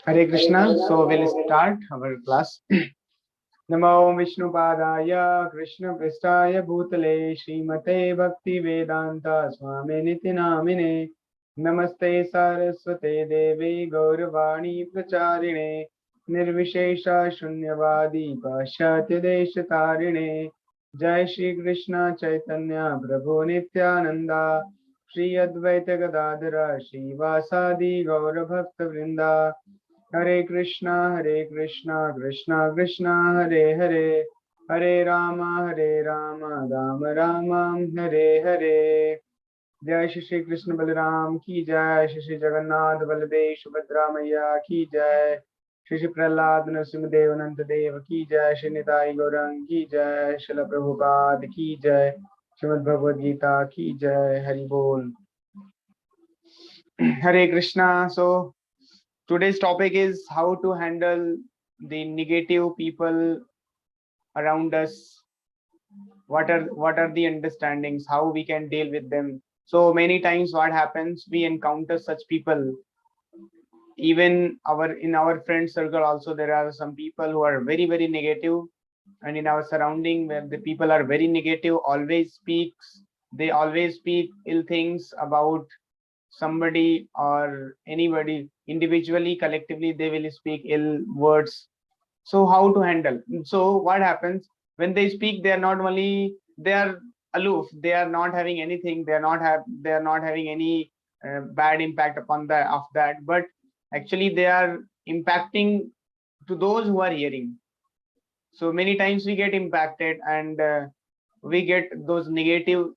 Hare Krishna. So we'll start our class. Namo Vishnu Padaya Krishna Pristaya Bhutale Srimate Bhakti Vedanta Swami Niti Namine Namaste Saraswate Devi Gauravani Pracharine Nirvishesha Shunyavadi Pashatya Deshatarine Jai Shri Krishna Chaitanya Prabhu Nityananda Shri Advaita Gadadhara Shri Vasadi Gaura Bhakta Vrinda Hare Krishna, Krishna Krishna, Hare Hare, Hare Rama, Rama Rama, Hare Hare. Jai Shri Krishna Balaram ki jai, Shri Jagannath Baladev Subhadra Maiya ki jai, Shri Prahlad Nrsimhadev Anantadev ki jai, Shri Nitai Gaurang ki jai, Srila Prabhupada ki jai, Srimad Bhagavad Gita ki jai, Hari Bol. Hare Krishna. So today's topic is how to handle the negative people around us. What are the understandings? How we can deal with them? So many times, what happens? We encounter such people. Even in our friend circle, also there are some people who are very very negative, and in our surrounding where the people are very negative, they always speak ill things about somebody or anybody. Individually, collectively, they will speak ill words. So how to handle? So what happens when they speak? They are aloof, they are not having anything, they are not having any bad impact upon that, but actually they are impacting to those who are hearing. So many times we get impacted, and we get those negative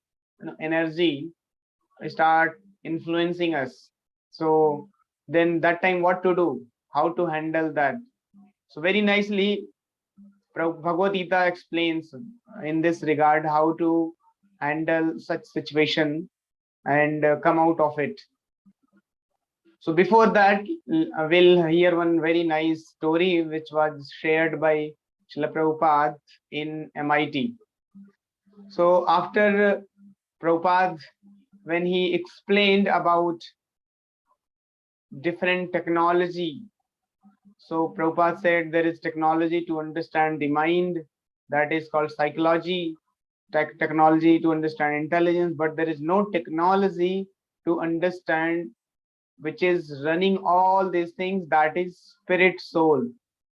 energy start influencing us. So then that time, what to do? How to handle that? So very nicely Bhagavad Gita explains in this regard how to handle such situation and come out of it. So before that, we'll hear one very nice story which was shared by Srila Prabhupada in MIT. So after Prabhupada, when he explained about different technology, so Prabhupada said there is technology to understand the mind, that is called psychology, technology to understand intelligence, but there is no technology to understand which is running all these things, that is spirit, soul.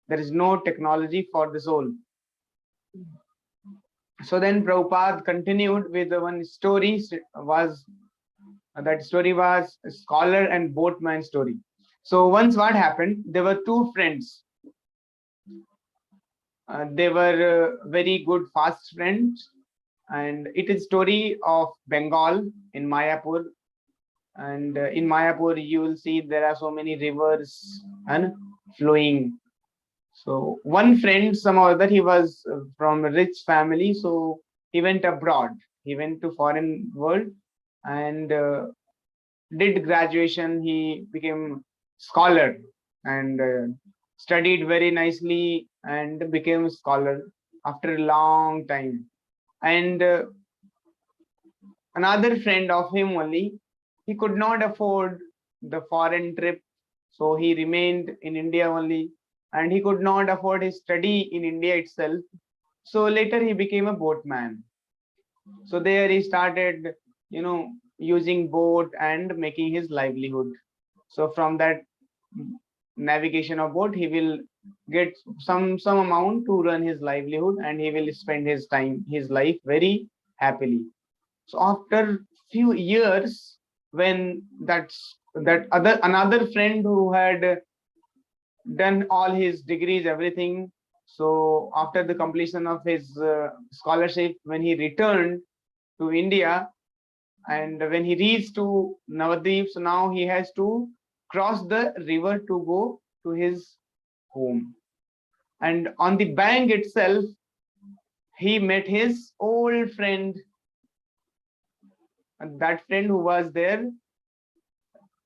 There is no technology for the soul. So then Prabhupada continued with one story. That story was a scholar and boatman story. So once what happened, there were two friends. They were very good fast friends, and it is story of Bengal in Mayapur. And in Mayapur, you will see there are so many rivers and flowing. So one friend, somehow that he was from a rich family, so he went abroad. He went to foreign world and did graduation. He became scholar and studied very nicely and became a scholar after a long time. And another friend of him only, he could not afford the foreign trip, so he remained in India only, and he could not afford his study in India itself. So later he became a boatman. So there he started, using boat and making his livelihood. So from that navigation of boat, he will get some amount to run his livelihood, and he will spend his life very happily. So after few years, when another friend who had done all his degrees, everything, so after the completion of his scholarship, when he returned to India, and when he reached to Navadvip, so now he has to cross the river to go to his home. And on the bank itself, he met his old friend, and that friend who was there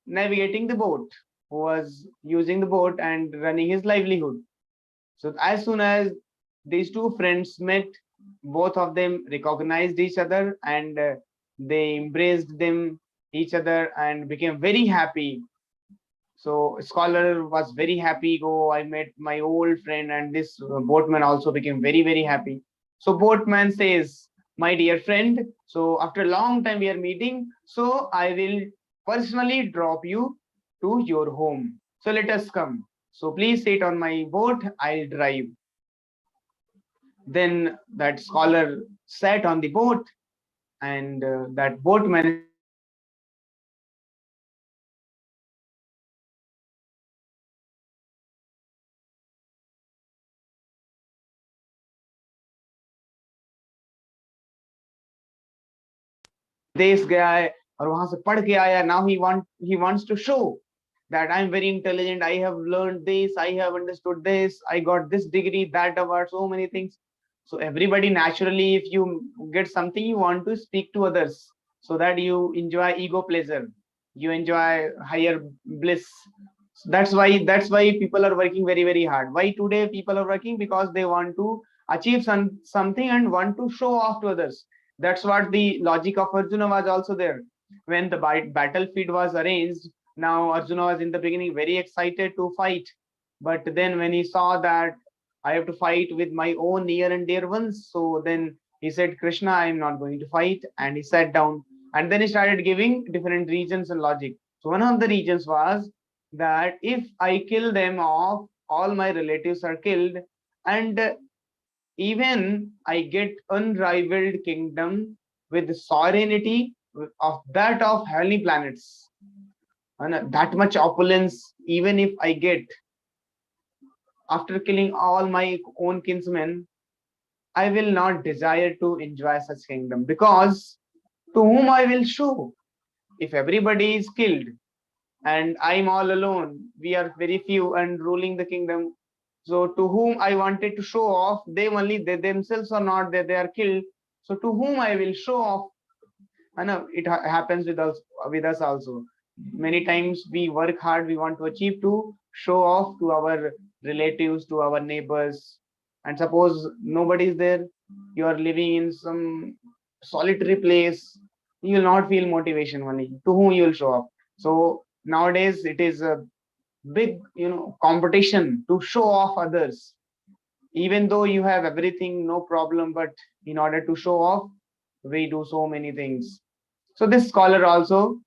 navigating the boat, who was using the boat and running his livelihood. So as soon as these two friends met, both of them recognized each other, and they embraced them, each other and became very happy. So scholar was very happy. Oh, I met my old friend, and this boatman also became very, very happy. So boatman says, my dear friend, so after a long time we are meeting, so I will personally drop you to your home. So let us come. So please sit on my boat, I'll drive. Then that scholar sat on the boat, and that boatman started questioning that where are you going, so देश गया है और वहां से पढ़ के आया. Now he wants to show that I'm very intelligent, I have learned this, I have understood this, I got this degree, that award, so many things. So everybody naturally, if you get something, you want to speak to others so that you enjoy ego pleasure, you enjoy higher bliss. So that's why people are working very, very hard. Why today people are working? Because they want to achieve something and want to show off to others. That's what the logic of Arjuna was also there. When the battlefield was arranged, now Arjuna was in the beginning very excited to fight. But then when he saw that I have to fight with my own near and dear ones, so then he said, Krishna, I am not going to fight. And he sat down. And then he started giving different reasons and logic. So one of the reasons was that if I kill them off, all my relatives are killed, and even I get unrivaled kingdom with sovereignty of that of heavenly planets, and that much opulence, even if I get after killing all my own kinsmen, I will not desire to enjoy such kingdom, because to whom I will show? If everybody is killed and I'm all alone, we are very few and ruling the kingdom. So to whom I wanted to show off, they only, they themselves are not there, they are killed. So to whom I will show off? I know it happens with us also. Many times we work hard, we want to achieve to show off to our relatives, to our neighbors. And suppose nobody is there, you are living in some solitary place, you will not feel motivation only. To whom you will show off? So nowadays it is a big, competition to show off others. Even though you have everything, no problem, but in order to show off, we do so many things. So this scholar also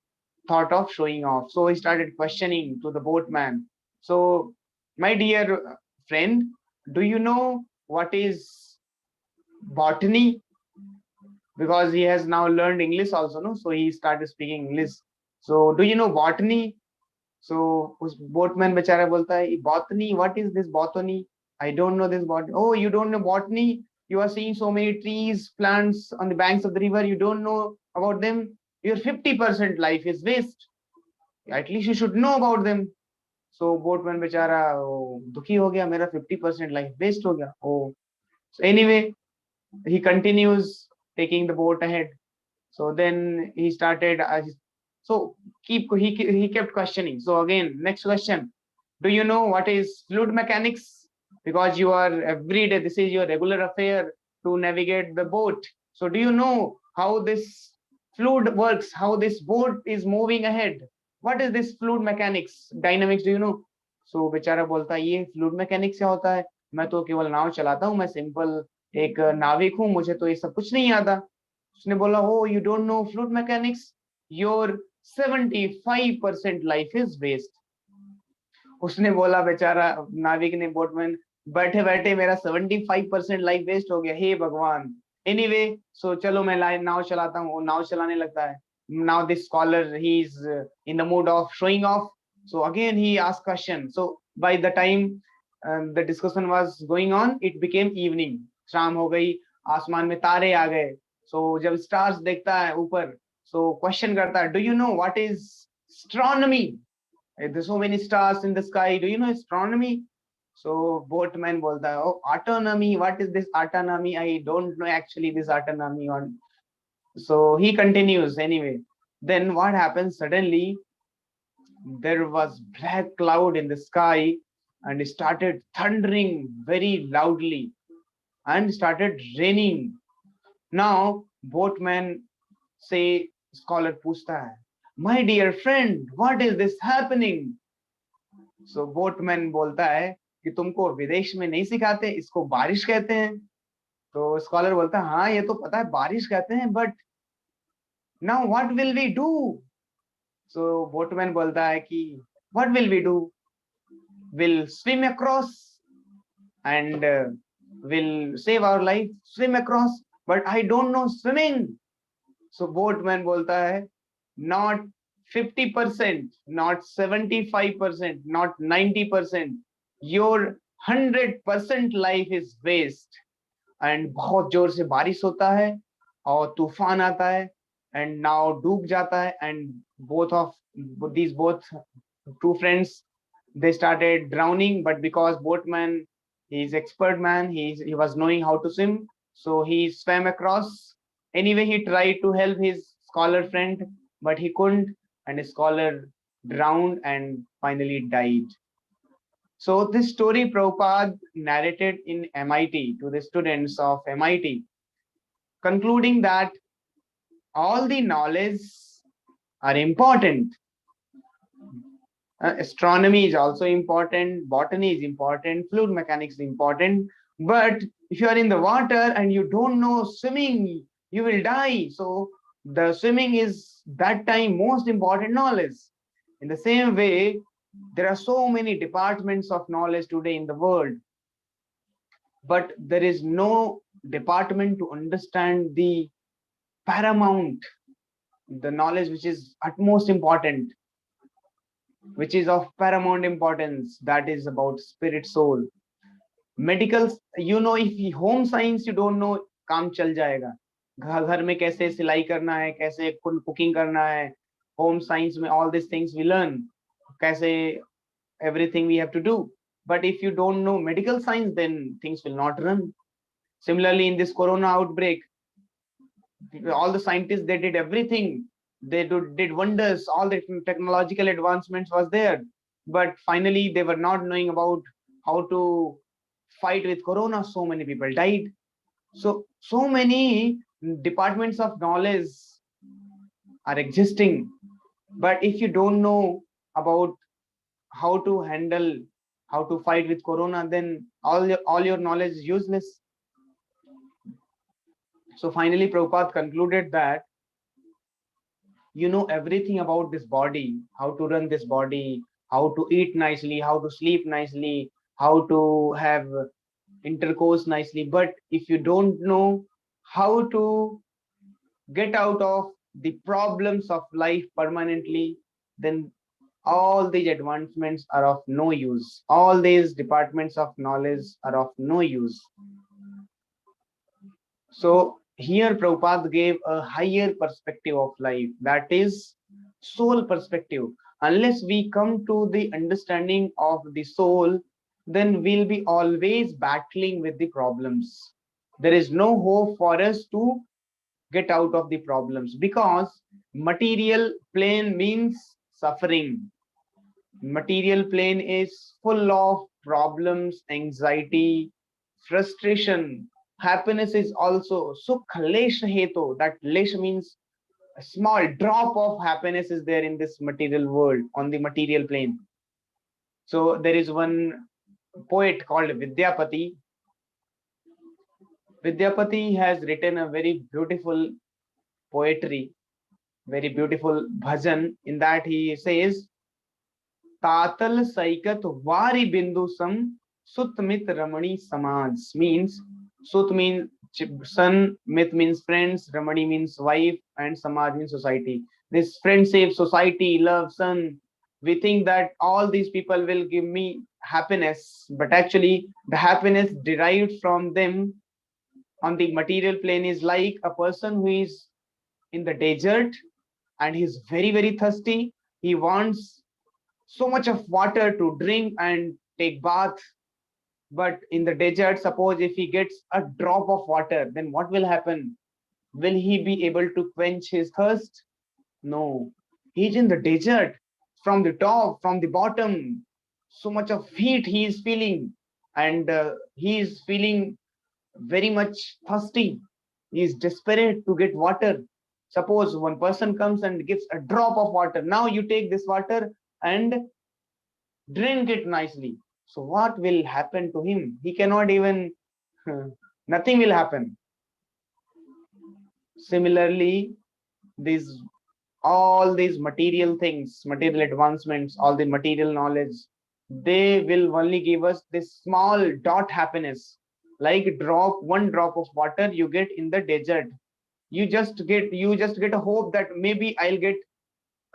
thought of showing off. So he started questioning to the boatman. So, my dear friend, do you know what is botany? Because he has now learned English also, no? So he started speaking English. So, do you know botany? So उस boatman बेचारा बोलता है botany, what is this botany? I don't know this botany. Oh, you don't know botany? You are seeing so many trees, plants on the banks of the river. You don't know about them. Your 50% life is waste. At least you should know about them. So boatman बेचारा दुखी हो गया, मेरा 50% life waste हो गया. Oh, so anyway, he continues taking the boat ahead. So then he started. So he kept questioning. So again, next question: do you know what is fluid mechanics? Because you are every day. This is your regular affair to navigate the boat. So do you know how this fluid works? How this boat is moving ahead? What is this fluid mechanics? Dynamics? Do you know? So बेचारा बोलता है ये fluid mechanics क्या होता है? मैं तो केवल नाव चलाता हूँ, मैं सिंपल एक नाविक हूँ, मुझे तो ये सब कुछ नहीं आता. उसने बोला oh you don't know fluid mechanics, your 75% life is waste. उसने बोला बेचारा नाविक ने, बोटमैन, बैठे बैठे मेरा 75% लाइफ वेस्ट हो गया, हे भगवान. एनीवे, सो चलो मैं नाव चलाता हूँ. वो नाव चलाने लगता है. Now this scholar, he is in the mood of showing off. So again he asked question. So by the time the discussion was going on, it became evening. शाम हो गई, आसमान में तारे आ गए. So जब stars देखता है ऊपर, so question करता है, do you know what is astronomy? There's so many stars in the sky. Do you know astronomy? So boatman bolta hai, oh, autonomy. What is this autonomy? I don't know actually this autonomy. On so he continues anyway. Then what happens? Suddenly there was black cloud in the sky, and it started thundering very loudly and started raining. Now boatman say, scholar पूछता है, My dear friend, what is this happening? So boatman बोलता है कि तुमको विदेश में नहीं सिखाते, इसको बारिश कहते हैं. तो स्कॉलर बोलता है हाँ ये तो पता है बारिश कहते हैं, but now what will we do? So boatman बोलता है कि what will we do? Will swim across and will save our life. Swim across, but I don't know swimming. So boatman बोलता है not 50%, not 75%, not 90%, your 100% life is waste. And बहुत जोर से बारिश होता है और तूफान आता है एंड नाव डूब जाता है. And both two friends, they started drowning, but because boatman, he is expert man, he was knowing how to swim, so he swam across. Anyway, he tried to help his scholar friend, but he couldn't, and his scholar drowned and finally died. So this story Prabhupada narrated in MIT to the students of MIT, concluding that all the knowledge are important. Astronomy is also important, botany is important, fluid mechanics is important. But if you are in the water and you don't know swimming, you will die. So the swimming is that time most important knowledge. In the same way, there are so many departments of knowledge today in the world, but there is no department to understand the paramount, the knowledge which is utmost important, which is of paramount importance, that is about spirit soul. Medical, you know, if home science you don't know, काम चल जाएगा. घर में कैसे सिलाई करना है, कैसे कुकिंग करना है, home science में all these things we learn, कैसे everything we have to do. But if you don't know medical science, then things will not run. Similarly, in this corona outbreak, all the scientists, they did everything, they did wonders, all the technological advancements was there, but finally they were not knowing about how to fight with corona. So many people died. So many departments of knowledge are existing, but if you don't know about how to handle, how to fight with corona, then all your knowledge is useless. So finally Prabhupada concluded that you know everything about this body, how to run this body, how to eat nicely, how to sleep nicely, how to have intercourse nicely, but if you don't know how to get out of the problems of life permanently, then all these advancements are of no use. All these departments of knowledge are of no use. So here Prabhupada gave a higher perspective of life, that is soul perspective. Unless we come to the understanding of the soul, then we'll be always battling with the problems. There is no hope for us to get out of the problems, because material plane means suffering. Material plane is full of problems, anxiety, frustration. Happiness is also sukh lesha hetu. That lesha means a small drop of happiness is there in this material world, on the material plane. So there is one poet called Vidyapati. Vidyapati has written a very beautiful poetry, very beautiful bhajan. In that he says, तातल सैकत वारी बिंदु सम sutmit ramani samaj. Means sut means son, mit means friends, ramani means wife, and samaj means society. This friendship, society, love, son, we think that all these people will give me happiness, but actually the happiness derived from them on the material plane is like a person who is in the desert and he's very thirsty. He wants so much of water to drink and take bath, but in the desert, suppose if he gets a drop of water, then what will happen? Will he be able to quench his thirst? No. He's in the desert, from the top, from the bottom, so much of heat he is feeling, and he is feeling very much thirsty. He is desperate to get water. Suppose one person comes and gives a drop of water. Now you take this water and drink it nicely. So what will happen to him? He cannot even, nothing will happen. Similarly, these all these material things, material advancements, all the material knowledge, they will only give us this small dot happiness, like one drop of water you get in the desert. You just get a hope that maybe I'll get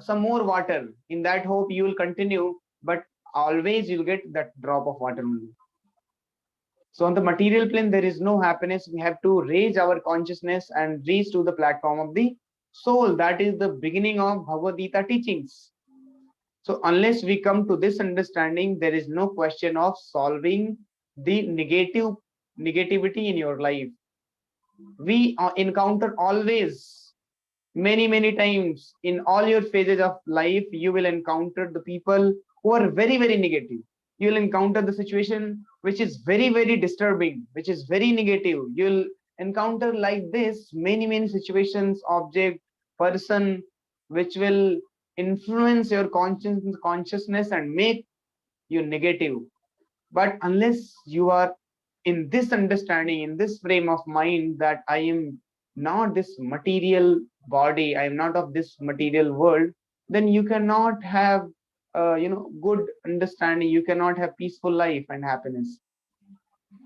some more water. In that hope you will continue, but always you'll get that drop of water only. So on the material plane, there is no happiness. We have to raise our consciousness and reach to the platform of the soul. That is the beginning of Bhagavad Gita teachings. So unless we come to this understanding, there is no question of solving the negativity in your life. We encounter always many times in all your phases of life, you will encounter the people who are very negative. You will encounter the situation which is very disturbing, which is very negative. You'll encounter like this many situations, object, person, which will influence your consciousness and make you negative. But unless you are in this understanding, in this frame of mind, that I am not this material body, I am not of this material world, then you cannot have good understanding. You cannot have peaceful life and happiness.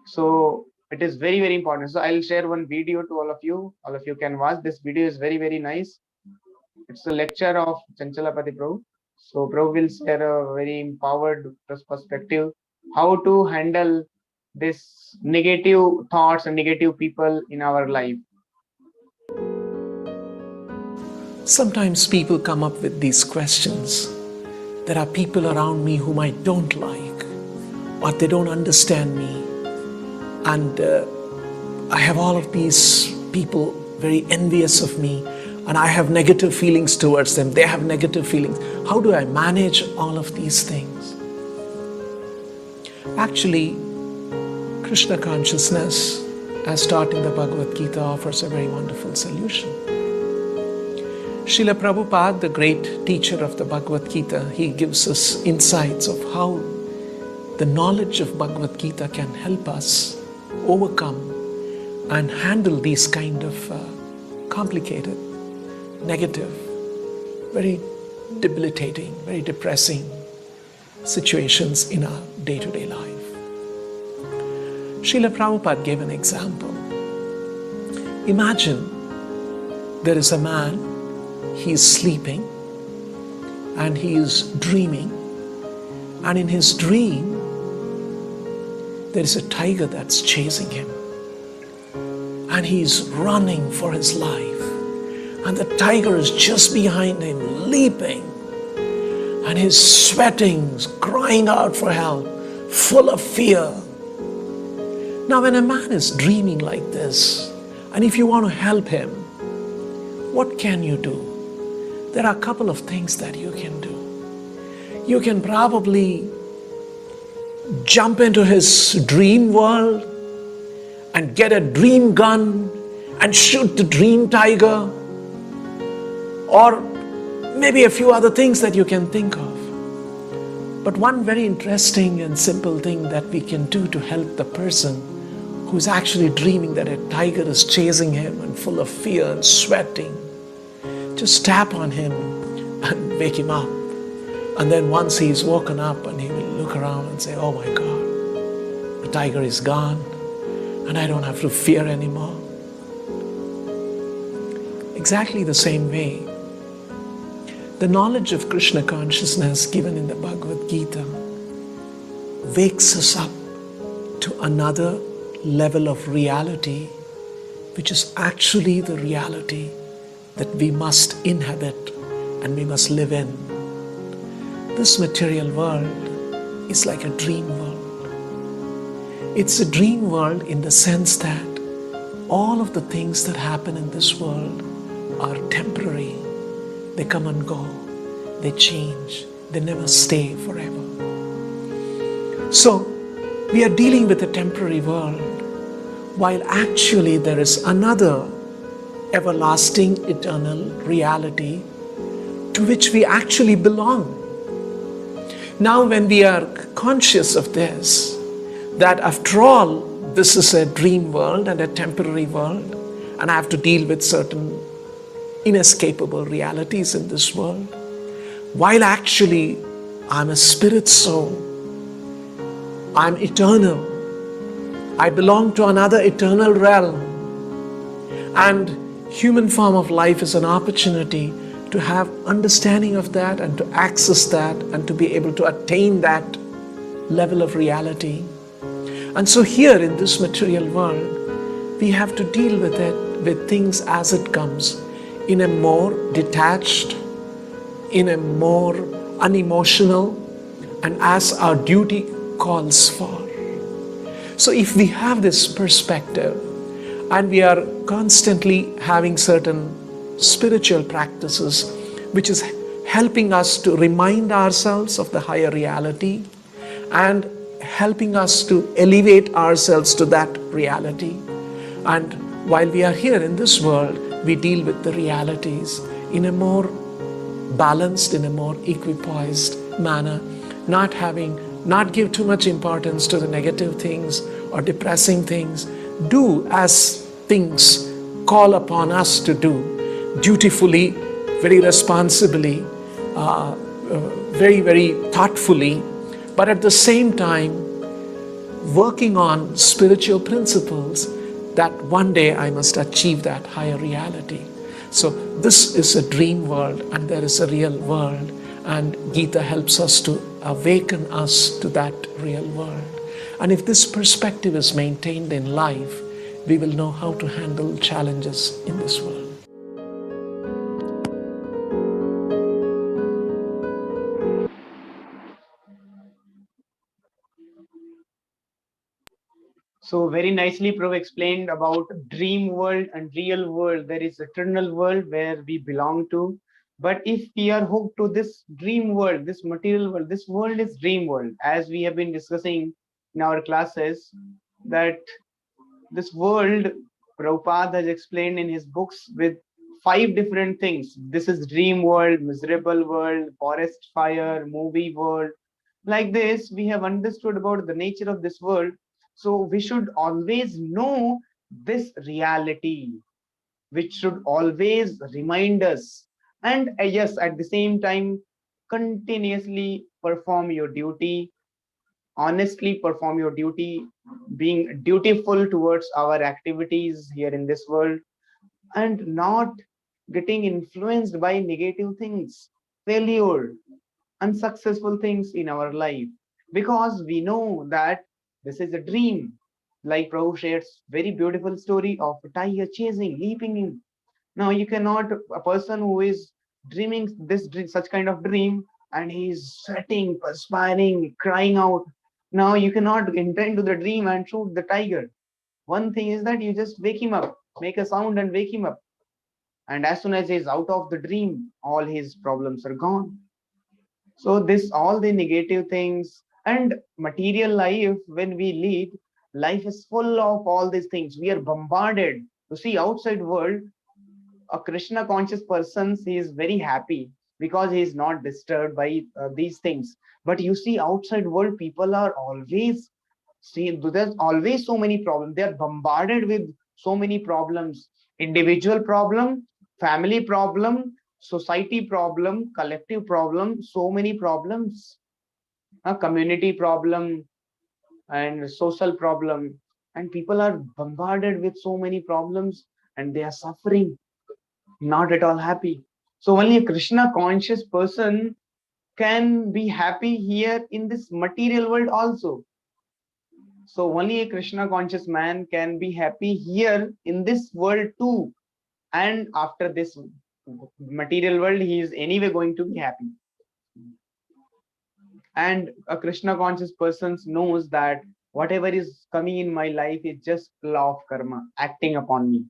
So it is very important. So I'll share one video to all of you. All of you can watch. This video is very nice. It's a lecture of Chanchalapati Prabhu. So Prabhu will share a very empowered perspective how to handle this negative thoughts and negative people in our life. Sometimes people come up with these questions. There are people around me whom I don't like, or they don't understand me. And I have all of these people very envious of me, and I have negative feelings towards them. They have negative feelings. How do I manage all of these things? Actually, Krishna consciousness, as taught in the Bhagavad Gita, offers a very wonderful solution. Srila Prabhupada, the great teacher of the Bhagavad Gita, he gives us insights of how the knowledge of Bhagavad Gita can help us overcome and handle these kind of complicated, negative, very debilitating, very depressing situations in our day-to-day life. Srila Prabhupada gave an example. Imagine there is a man, he is sleeping and he is dreaming, and in his dream there is a tiger that's chasing him, and he's running for his life, and the tiger is just behind him, leaping, and he's sweating, crying out for help, full of fear. Now when a man is dreaming like this, and if you want to help him, what can you do? There are a couple of things that you can do. You can probably jump into his dream world and get a dream gun and shoot the dream tiger, or maybe a few other things that you can think of. But one very interesting and simple thing that we can do to help the person who's actually dreaming that a tiger is chasing him and full of fear and sweating, just tap on him and wake him up. And then once he's woken up, and he will look around and say, oh my God, the tiger is gone and I don't have to fear anymore. Exactly the same way, the knowledge of Krishna consciousness given in the Bhagavad Gita wakes us up to another level of reality, which is actually the reality that we must inhabit and we must live in. This material world is like a dream world. It's a dream world in the sense that all of the things that happen in this world are temporary. They come and go. They change. They never stay forever. So, we are dealing with a temporary world, while actually there is another everlasting, eternal reality to which we actually belong. Now, when we are conscious of this, that after all, this is a dream world and a temporary world, and I have to deal with certain inescapable realities in this world, while actually I'm a spirit soul, I'm eternal, I belong to another eternal realm, and human form of life is an opportunity to have understanding of that and to access that and to be able to attain that level of reality. And so here in this material world, we have to deal with it, with things as it comes, in a more detached, in a more unemotional, and as our duty calls for. So if we have this perspective and we are constantly having certain spiritual practices which is helping us to remind ourselves of the higher reality and helping us to elevate ourselves to that reality. And while we are here in this world, we deal with the realities in a more balanced, in a more equipoised manner, not give too much importance to the negative things or depressing things. Do as things call upon us to do, dutifully, very responsibly, very, very thoughtfully, but at the same time, working on spiritual principles that one day I must achieve that higher reality. So this is a dream world and there is a real world, and Gita helps us to awaken us to that real world. And if this perspective is maintained in life, we will know how to handle challenges in this world. So very nicely Prabhu explained about dream world and real world. There is eternal world where we belong to. But if we are hooked to this dream world, this material world, this world is dream world. As we have been discussing in our classes, that this world, Prabhupada has explained in his books with 5 different things. This is dream world, miserable world, forest fire, movie world. Like this, we have understood about the nature of this world. So we should always know this reality, which should always remind us. And yes, at the same time, continuously perform your duty, honestly perform your duty, being dutiful towards our activities here in this world, and not getting influenced by negative things, failure, unsuccessful things in our life, because we know that this is a dream. Like Prabhu shares very beautiful story of a tiger chasing, leaping in. Now you cannot, a person who is dreaming this such kind of dream and he's sweating, perspiring, crying out. Now you cannot enter into the dream and shoot the tiger. One thing is that you just wake him up, make a sound and wake him up. And as soon as he's out of the dream, all his problems are gone. So this all the negative things and material life, when we lead, life is full of all these things. We are bombarded. You see, outside world, a Krishna conscious person, he is very happy because he is not disturbed by these things. But you see, outside world, people are always see, there's always so many problems. They are bombarded with so many problems: individual problem, family problem, society problem, collective problem, so many problems, a community problem, and social problem. And people are bombarded with so many problems and they are suffering, not at all happy. So only a Krishna conscious person can be happy here in this material world also. So only a Krishna conscious man can be happy here in this world too. And after this material world, he is anyway going to be happy. And a Krishna conscious person knows that whatever is coming in my life is just law of karma acting upon me.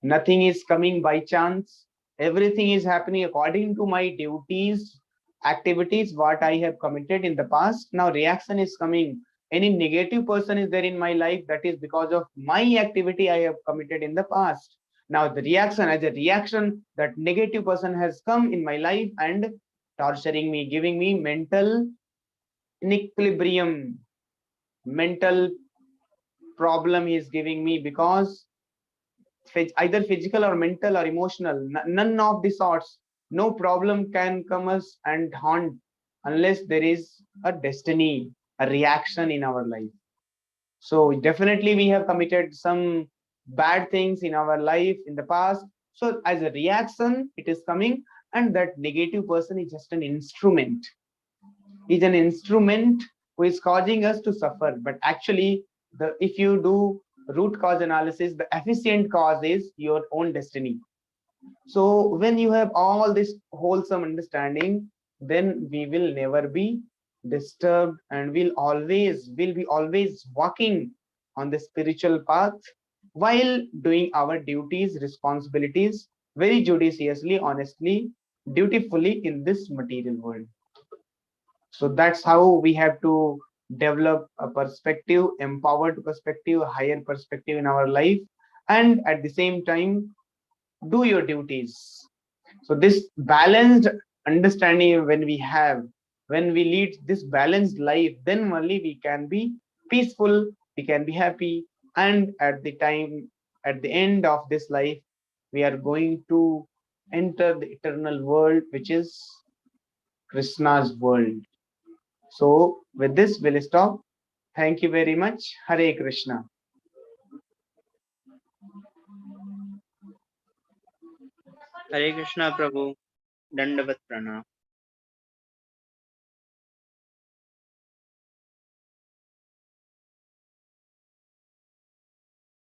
Nothing is coming by chance. Everything is happening according to my duties, activities, what I have committed in the past. Now reaction is coming. Any negative person is there in my life, that is because of my activity I have committed in the past. Now the reaction, as a reaction, that negative person has come in my life and torturing me, giving me mental inequilibrium, mental problem he is giving me, because either physical or mental or emotional, none of the sorts. No problem can come us and haunt unless there is a destiny, a reaction in our life. So definitely we have committed some bad things in our life in the past. So as a reaction, it is coming, and that negative person is just an instrument. Is an instrument who is causing us to suffer. But actually, the if you do root cause analysis, the efficient cause is your own destiny. So when you have all this wholesome understanding, then we will never be disturbed, and will be always walking on the spiritual path while doing our duties, responsibilities very judiciously, honestly, dutifully in this material world. So that's how we have to develop a perspective, empowered perspective, higher perspective in our life, and at the same time do your duties. So this balanced understanding, when we lead this balanced life, then only we can be peaceful, we can be happy, and at the end of this life, we are going to enter the eternal world, which is Krishna's world. So with this, we'll stop. Thank you very much. Hare Krishna. Hare Krishna Prabhu. Dandavat Pranam.